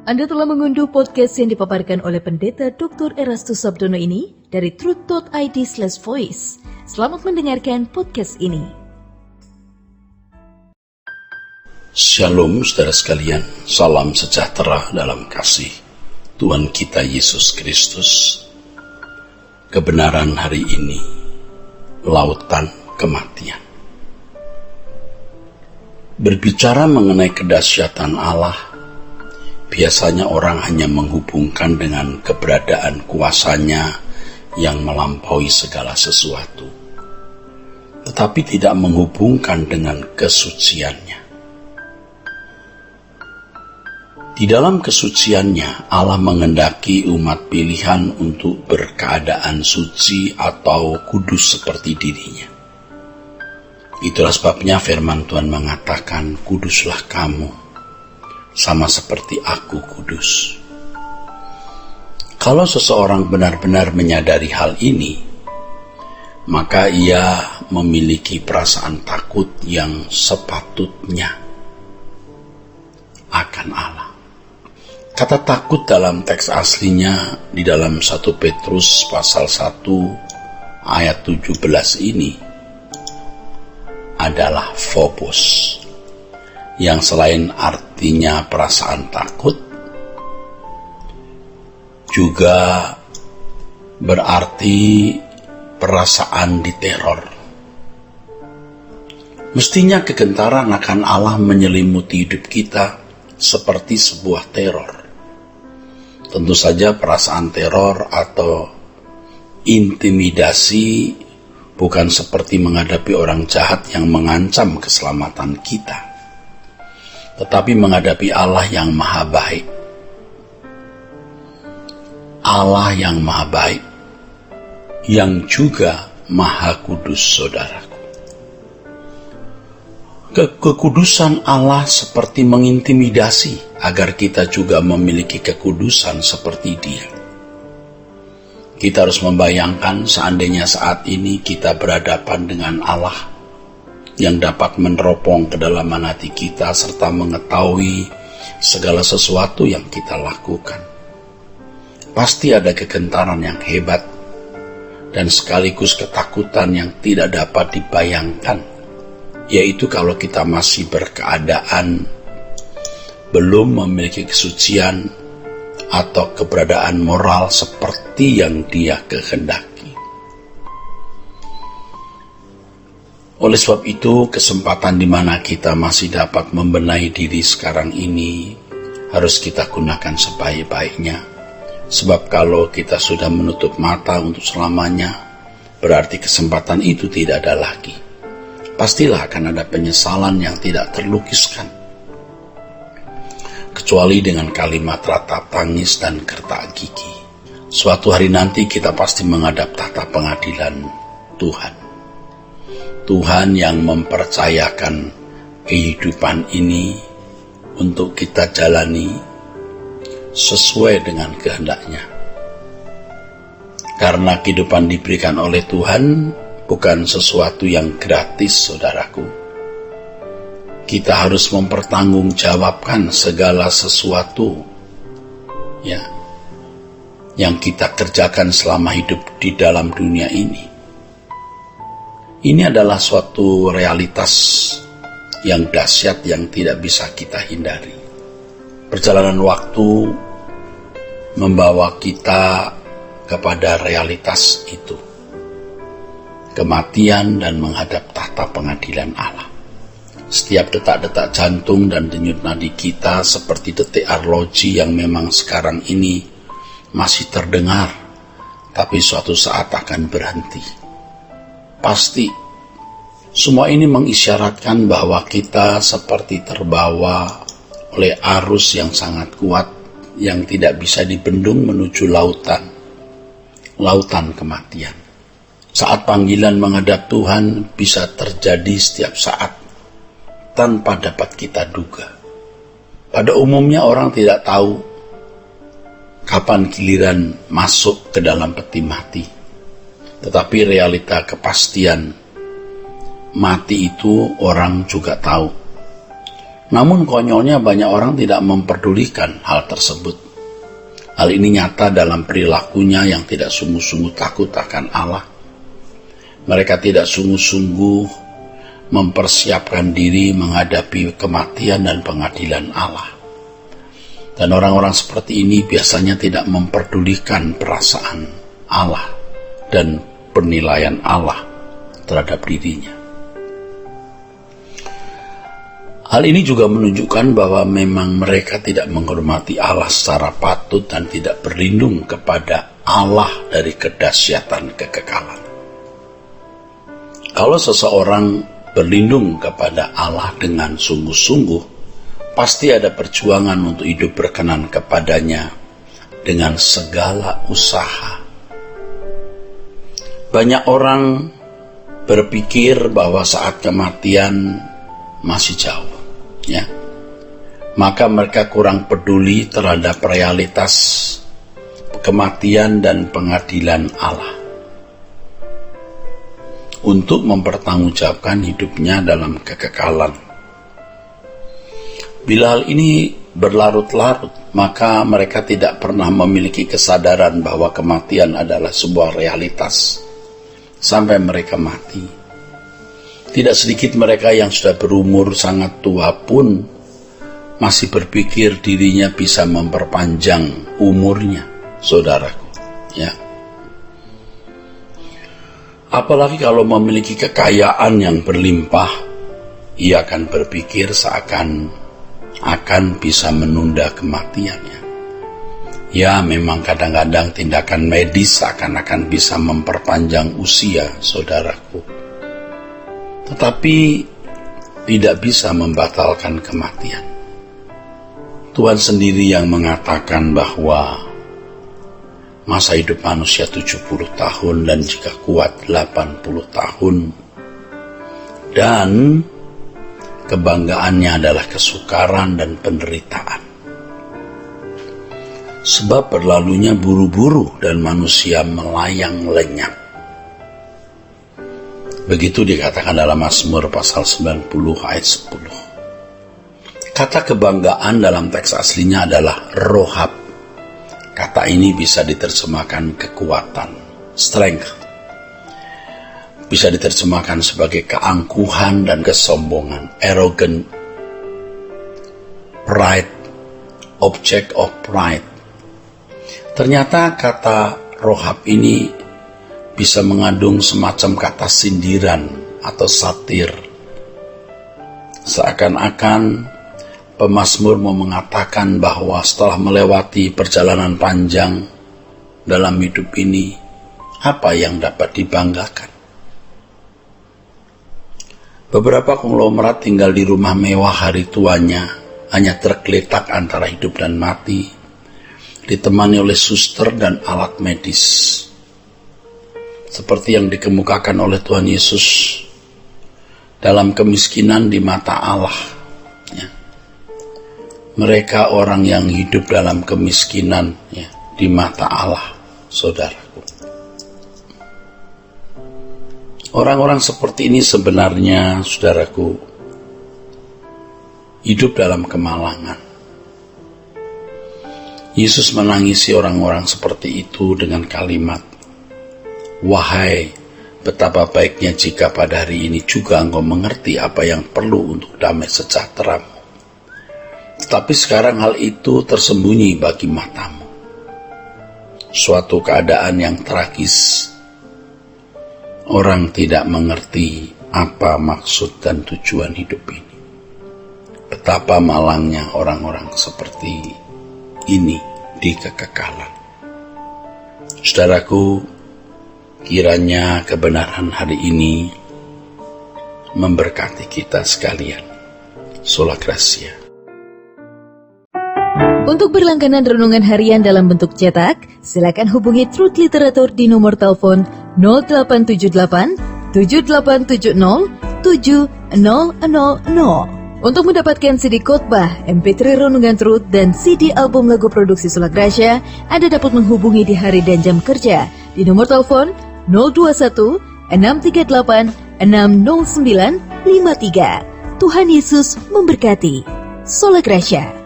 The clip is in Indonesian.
Anda telah mengunduh podcast yang dipaparkan oleh Pendeta Dr. Erastus Sabdono ini dari truth.id/voice. Selamat mendengarkan podcast ini. Shalom saudara sekalian, salam sejahtera dalam kasih Tuhan kita Yesus Kristus. Kebenaran hari ini, lautan kematian. Berbicara mengenai kedahsyatan Allah, biasanya orang hanya menghubungkan dengan keberadaan kuasanya yang melampaui segala sesuatu, tetapi tidak menghubungkan dengan kesuciannya. Di dalam kesuciannya, Allah mengendaki umat pilihan untuk berkeadaan suci atau kudus seperti dirinya. Itulah sebabnya firman Tuhan mengatakan, "Kuduslah kamu, sama seperti aku kudus." Kalau seseorang benar-benar menyadari hal ini, maka ia memiliki perasaan takut yang sepatutnya akan Allah. Kata takut dalam teks aslinya di dalam 1 Petrus pasal 1 ayat 17 ini adalah phobos, yang selain artinya perasaan takut, juga berarti perasaan diteror. Mestinya kegentaran akan Allah menyelimuti hidup kita seperti sebuah teror. Tentu saja perasaan teror atau intimidasi bukan seperti menghadapi orang jahat yang mengancam keselamatan kita, tetapi menghadapi Allah yang maha baik. Allah yang maha baik, yang juga maha kudus, saudaraku. Kekudusan Allah seperti mengintimidasi agar kita juga memiliki kekudusan seperti Dia. Kita harus membayangkan seandainya saat ini kita berhadapan dengan Allah yang dapat meneropong kedalaman hati kita serta mengetahui segala sesuatu yang kita lakukan. Pasti ada kegentaran yang hebat dan sekaligus ketakutan yang tidak dapat dibayangkan, yaitu kalau kita masih berkeadaan belum memiliki kesucian atau keberadaan moral seperti yang Dia kehendaki. Oleh sebab itu, kesempatan di mana kita masih dapat membenahi diri sekarang ini harus kita gunakan sebaik-baiknya. Sebab kalau kita sudah menutup mata untuk selamanya, berarti kesempatan itu tidak ada lagi. Pastilah akan ada penyesalan yang tidak terlukiskan, kecuali dengan kalimat ratap tangis dan gertak gigi. Suatu hari nanti kita pasti menghadap tahta pengadilan Tuhan. Tuhan yang mempercayakan kehidupan ini untuk kita jalani sesuai dengan kehendak-Nya. Karena kehidupan diberikan oleh Tuhan bukan sesuatu yang gratis, saudaraku. Kita harus mempertanggungjawabkan segala sesuatu yang kita kerjakan selama hidup di dalam dunia ini. Ini adalah suatu realitas yang dahsyat yang tidak bisa kita hindari. Perjalanan waktu membawa kita kepada realitas itu, kematian dan menghadap tahta pengadilan Allah. Setiap detak-detak jantung dan denyut nadi kita seperti detik arloji yang memang sekarang ini masih terdengar, tapi suatu saat akan berhenti. Pasti semua ini mengisyaratkan bahwa kita seperti terbawa oleh arus yang sangat kuat yang tidak bisa dibendung menuju lautan kematian. Saat panggilan menghadap Tuhan bisa terjadi setiap saat tanpa dapat kita duga. Pada umumnya orang tidak tahu kapan giliran masuk ke dalam peti mati. Tetapi realita kepastian mati itu orang juga tahu. Namun konyolnya banyak orang tidak memperdulikan hal tersebut. Hal ini nyata dalam perilakunya yang tidak sungguh-sungguh takut akan Allah. Mereka tidak sungguh-sungguh mempersiapkan diri menghadapi kematian dan pengadilan Allah. Dan orang-orang seperti ini biasanya tidak memperdulikan perasaan Allah dan penilaian Allah terhadap dirinya. Hal ini juga menunjukkan bahwa memang mereka tidak menghormati Allah secara patut dan tidak berlindung kepada Allah dari kedahsyatan kekekalan. Kalau seseorang berlindung kepada Allah dengan sungguh-sungguh, pasti ada perjuangan untuk hidup berkenan kepadanya dengan segala usaha. Banyak orang berpikir bahwa saat kematian masih jauh, ya. Maka mereka kurang peduli terhadap realitas kematian dan pengadilan Allah untuk mempertanggungjawabkan hidupnya dalam kekekalan. Bila hal ini berlarut-larut, maka mereka tidak pernah memiliki kesadaran bahwa kematian adalah sebuah realitas sampai mereka mati. Tidak sedikit mereka yang sudah berumur sangat tua pun masih berpikir dirinya bisa memperpanjang umurnya, saudaraku, ya. Apalagi kalau memiliki kekayaan yang berlimpah, ia akan berpikir seakan bisa menunda kematiannya. Ya, memang kadang-kadang tindakan medis seakan-akan bisa memperpanjang usia, saudaraku. Tetapi tidak bisa membatalkan kematian. Tuhan sendiri yang mengatakan bahwa masa hidup manusia 70 tahun dan jika kuat 80 tahun. Dan kebanggaannya adalah kesukaran dan penderitaan. Sebab berlalunya buru-buru dan manusia melayang lenyap. Begitu dikatakan dalam Mazmur pasal 90 ayat 10. Kata kebanggaan dalam teks aslinya adalah rohab. Kata ini bisa diterjemahkan kekuatan, strength. Bisa diterjemahkan sebagai keangkuhan dan kesombongan, arrogant, pride, object of pride. Ternyata kata rohab ini bisa mengandung semacam kata sindiran atau satir. Seakan-akan pemazmur mau mengatakan bahwa setelah melewati perjalanan panjang dalam hidup ini, apa yang dapat dibanggakan? Beberapa konglomerat tinggal di rumah mewah hari tuanya, hanya tergeletak antara hidup dan mati, ditemani oleh suster dan alat medis. Seperti yang dikemukakan oleh Tuhan Yesus dalam kemiskinan di mata Allah. Ya. Mereka orang yang hidup dalam kemiskinan, ya, di mata Allah, saudaraku. Orang-orang seperti ini sebenarnya, saudaraku, hidup dalam kemalangan. Yesus menangisi orang-orang seperti itu dengan kalimat, "Wahai, betapa baiknya jika pada hari ini juga engkau mengerti apa yang perlu untuk damai sejahteramu. Tetapi sekarang hal itu tersembunyi bagi matamu." Suatu keadaan yang tragis. Orang tidak mengerti apa maksud dan tujuan hidup ini. Betapa malangnya orang-orang seperti ini di kekekalan. Saudaraku, kiranya kebenaran hari ini memberkati kita sekalian. Sola Gracia. Untuk berlangganan renungan harian dalam bentuk cetak, silakan hubungi Truth Literatur di nomor telepon 0878 7870 7000. Untuk mendapatkan CD khotbah, MP3 renungan Truth, dan CD album lagu produksi Sola Gracia, Anda dapat menghubungi di hari dan jam kerja di nomor telepon 021 638 60953. Tuhan Yesus memberkati. Sola Gracia.